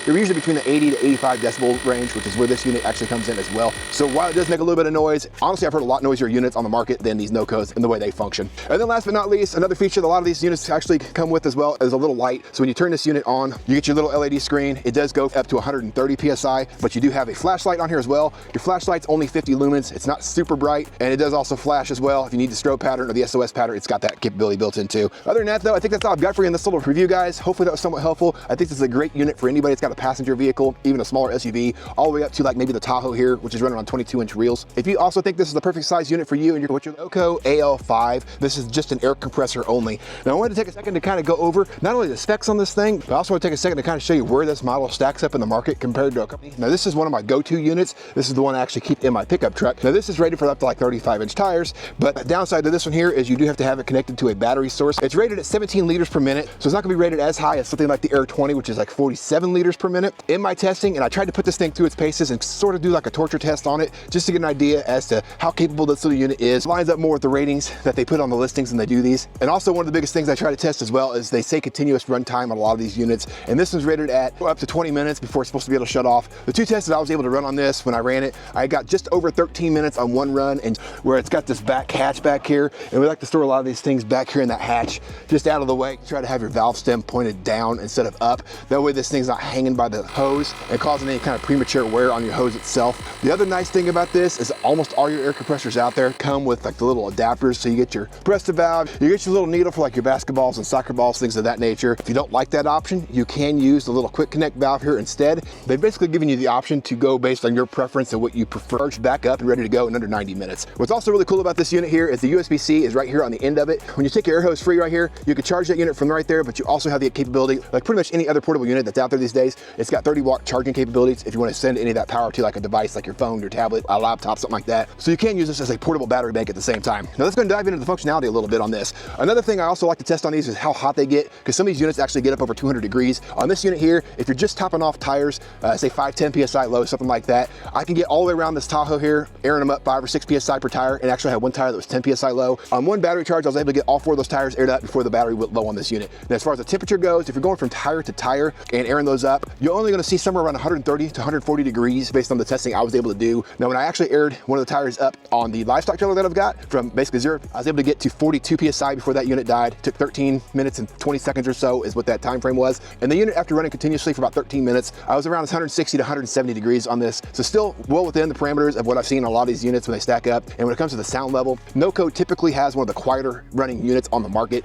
They're usually between the 80 to 85 decibel range, which is where this unit actually comes in as well. So while it does make a little bit of noise, honestly, I've heard a lot noisier units on the market than these NoCos and the way they function. And then last but not least, another feature that a lot of these units actually come with as well is a little light. So when you turn this unit on, you get your little LED screen. It does go up to 130 PSI, but you do have a flashlight on here as well. Your flashlight's only 50 lumens. It's not super bright, and it does also flash as well. If you need the strobe pattern or the SOS pattern, it's got that capability built in too. Other than that though, I think that's all I've got for you in this little review, guys. Hopefully that was somewhat helpful. I think this is a great unit for anybody that's got a passenger vehicle, even a smaller SUV, all the way up to like maybe the Tahoe here, which is running on 22-inch reels. If you also think this is the perfect size unit for you and your NoCo AL5, this is just an air compressor only. Now I wanted to take a second to kind of go over not only the specs on this thing, but I also want to take a second to kind of show you where this model stacks up in the market compared to a company. Now this is one of my go-to units. This is the one I actually keep in my pickup truck. Now this is rated for up to like 35-inch tires, but the downside to this one here is you do have to have it connected to a battery source. It's rated at 17 liters per minute, so it's not gonna be rated as high as something like the Air 20, which is like 47 liters per minute. In my testing, and I tried to put this thing through its paces and sort of do like a torture test on it, just to get an idea as to how capable this little unit is. It lines up more with the ratings that they put on the listings when they do these. And also one of the biggest things I try to test as well is they say continuous runtime on a lot of these units, and this one's rated at up to 20 minutes before it's supposed to be able to shut off. The two tests that I was able to run on this, when I ran it, I got just over 13 minutes on one run, and where it's got this back hatch back here, and we like to store a lot of these things back here in that hatch, just out of the way. Try to have your valve stem pointed down instead of up. That way this thing's not hanging by the hose and causing any kind of premature wear on your hose itself. The other nice thing about this is almost all your air compressors out there come with like the little adapters, so you get your compressor valve, you get your little needle for like your basketballs and soccer balls, things of that nature. If you don't like that option, you can use the little quick connect valve here instead. They've basically given you the option to go based on your preference and what you prefer. Charge back up and ready to go in under 90 minutes. What's also really cool about this unit here is the USB-C is right here on the end of it. When you take your air hose free right here, you can charge that unit from right there, but you also have the capability, like pretty much any other portable unit that's out there these days, it's got 30-watt charging capabilities if you want to send any of that power to like a device like your phone, your tablet, a laptop, something like that. So you can use this as a portable battery bank at the same time. Now let's go and dive into the functionality a little bit on this. Another thing I also like to test on these is how hot they get, because some of these units actually get up over 200 degrees. On this unit here, if you're just topping off tires, say 510 PSI low, something like that, I can get all the way around this Tahoe here, airing them up 5 or 6 PSI per tire, and actually have one tire that was 10 PSI low. On one battery charge, I was able to get all 4 of those tires aired up before the battery went low on this unit. Now as far as the temperature goes, if you're going from tire to tire and airing those up, you're only gonna see somewhere around 130 to 140 degrees based on the testing I was able to do. Now when I actually aired one of the tires up on the livestock trailer that I've got, from basically 0, I was able to get to 42 PSI before that unit died. It took 13 minutes and 20 seconds or so is what that time frame was. And the unit, after running continuously for about 13 minutes, I was around 160 to 170 degrees on this. So still well within the parameters of what I've seen on a lot of these units when they stack up. And when it comes to the sound level, NoCo typically has one of the quieter running units on the market.